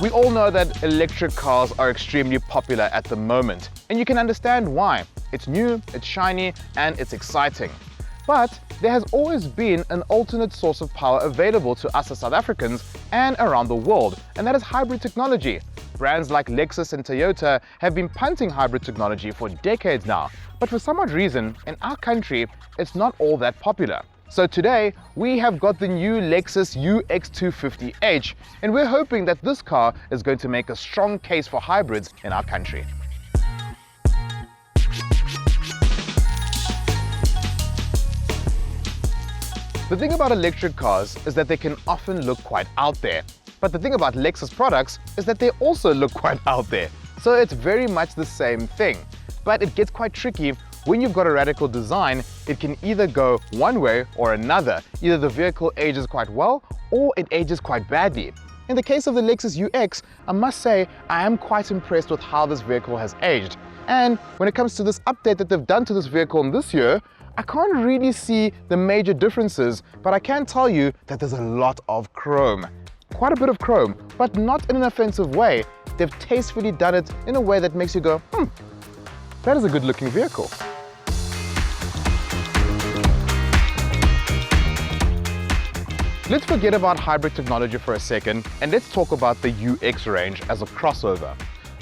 We all know that electric cars are extremely popular at the moment, and you can understand why. It's new, it's shiny, and it's exciting. But there has always been an alternate source of power available to us as South Africans and around the world, and that is hybrid technology. Brands like Lexus and Toyota have been punting hybrid technology for decades now, but for some odd reason, in our country, it's not all that popular. So today, we have got the new Lexus UX250H, and we're hoping that this car is going to make a strong case for hybrids in our country. The thing about electric cars is that they can often look quite out there. But the thing about Lexus products is that they also look quite out there. So it's very much the same thing. But it gets quite tricky. When you've got a radical design, it can either go one way or another. Either the vehicle ages quite well or it ages quite badly. In the case of the Lexus UX, I must say I am quite impressed with how this vehicle has aged. And when it comes to this update that they've done to this vehicle in this year, I can't really see the major differences, but I can tell you that there's a lot of chrome. Quite a bit of chrome, but not in an offensive way. They've tastefully done it in a way that makes you go, that is a good looking vehicle. Let's forget about hybrid technology for a second and let's talk about the UX range as a crossover.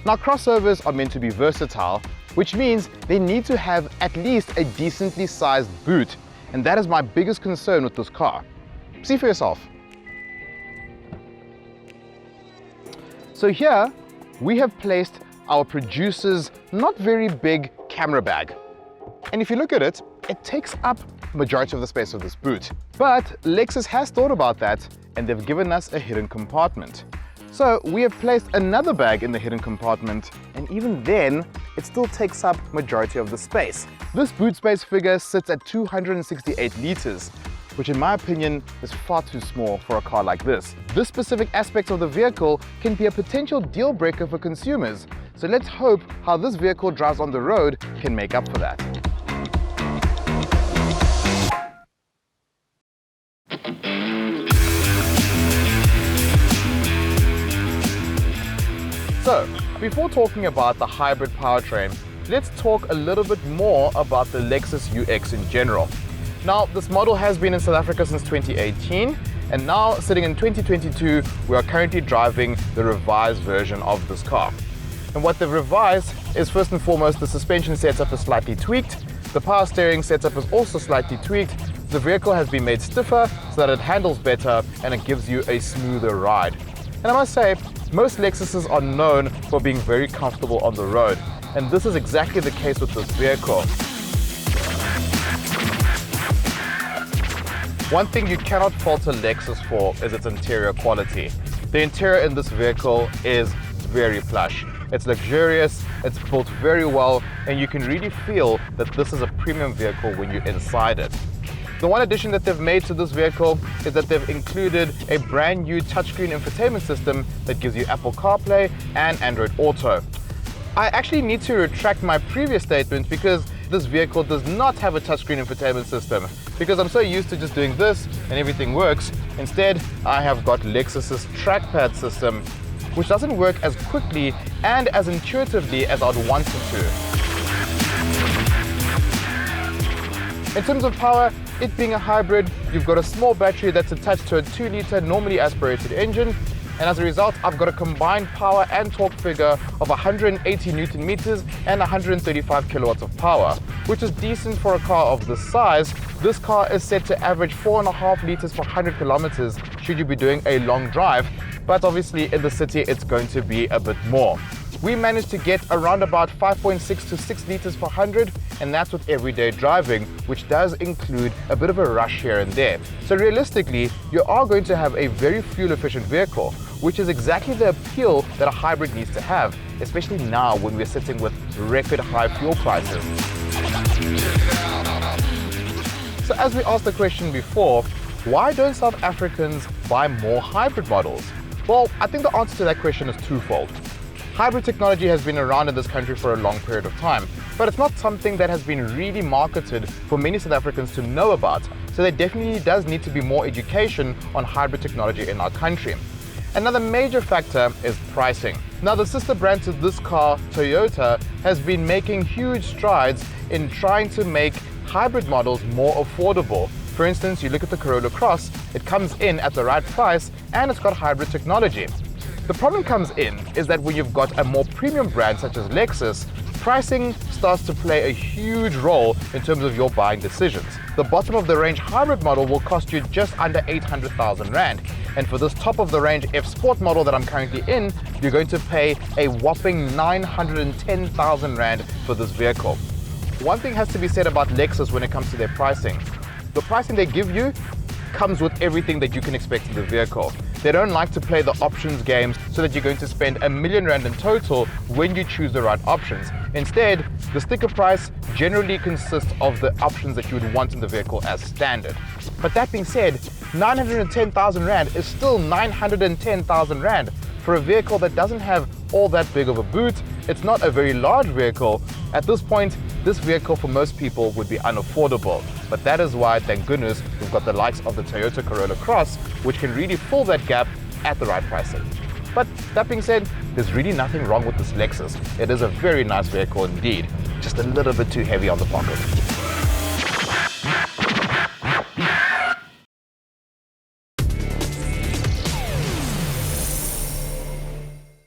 Now, crossovers are meant to be versatile, which means they need to have at least a decently sized boot, and that is my biggest concern with this car. See for yourself. So here we have placed our producer's not very big camera bag, and if you look at it, it takes up majority of the space of this boot. But Lexus has thought about that, and they've given us a hidden compartment. So we have placed another bag in the hidden compartment, and even then, it still takes up majority of the space. This boot space figure sits at 268 liters, which in my opinion is far too small for a car like this. This specific aspect of the vehicle can be a potential deal breaker for consumers. So let's hope how this vehicle drives on the road can make up for that. So, before talking about the hybrid powertrain, let's talk a little bit more about the Lexus UX in general. Now, this model has been in South Africa since 2018, and now sitting in 2022, we are currently driving the revised version of this car. And what they've revised is first and foremost, the suspension setup is slightly tweaked, the power steering setup is also slightly tweaked, the vehicle has been made stiffer so that it handles better and it gives you a smoother ride. And I must say, most Lexuses are known for being very comfortable on the road, and this is exactly the case with this vehicle. One thing you cannot fault a Lexus for is its interior quality. The interior in this vehicle is very plush. It's luxurious, it's built very well, and you can really feel that this is a premium vehicle when you're inside it. The one addition that they've made to this vehicle is that they've included a brand new touchscreen infotainment system that gives you Apple CarPlay and Android Auto. I actually need to retract my previous statement because this vehicle does not have a touchscreen infotainment system, because I'm so used to just doing this and everything works. Instead, I have got Lexus's trackpad system, which doesn't work as quickly and as intuitively as I'd want it to. In terms of power, it being a hybrid, you've got a small battery that's attached to a 2-liter normally aspirated engine, and as a result, I've got a combined power and torque figure of 180 Newton meters and 135 kilowatts of power, which is decent for a car of this size. This car is set to average 4.5 liters per 100 kilometers should you be doing a long drive, but obviously in the city it's going to be a bit more. We managed to get around about 5.6 to 6 liters per 100, and that's with everyday driving, which does include a bit of a rush here and there. So realistically, you are going to have a very fuel-efficient vehicle, which is exactly the appeal that a hybrid needs to have, especially now when we're sitting with record high fuel prices. So as we asked the question before, why don't South Africans buy more hybrid models? Well, I think the answer to that question is twofold. Hybrid technology has been around in this country for a long period of time, but it's not something that has been really marketed for many South Africans to know about. So there definitely does need to be more education on hybrid technology in our country. Another major factor is pricing. Now, the sister brand to this car, Toyota, has been making huge strides in trying to make hybrid models more affordable. For instance, you look at the Corolla Cross, it comes in at the right price and it's got hybrid technology. The problem comes in is that when you've got a more premium brand such as Lexus, pricing starts to play a huge role in terms of your buying decisions. The bottom of the range hybrid model will cost you just under 800,000 Rand. And for this top of the range F Sport model that I'm currently in, you're going to pay a whopping 910,000 Rand for this vehicle. One thing has to be said about Lexus when it comes to their pricing. The pricing they give you comes with everything that you can expect in the vehicle. They don't like to play the options games so that you're going to spend R1 million in total when you choose the right options. Instead, the sticker price generally consists of the options that you would want in the vehicle as standard. But that being said, 910,000 Rand is still 910,000 Rand for a vehicle that doesn't have all that big of a boot. It's not a very large vehicle. At this point, this vehicle for most people would be unaffordable. But that is why, thank goodness, we've got the likes of the Toyota Corolla Cross, which can really fill that gap at the right pricing. But that being said, there's really nothing wrong with this Lexus. It is a very nice vehicle indeed, just a little bit too heavy on the pocket.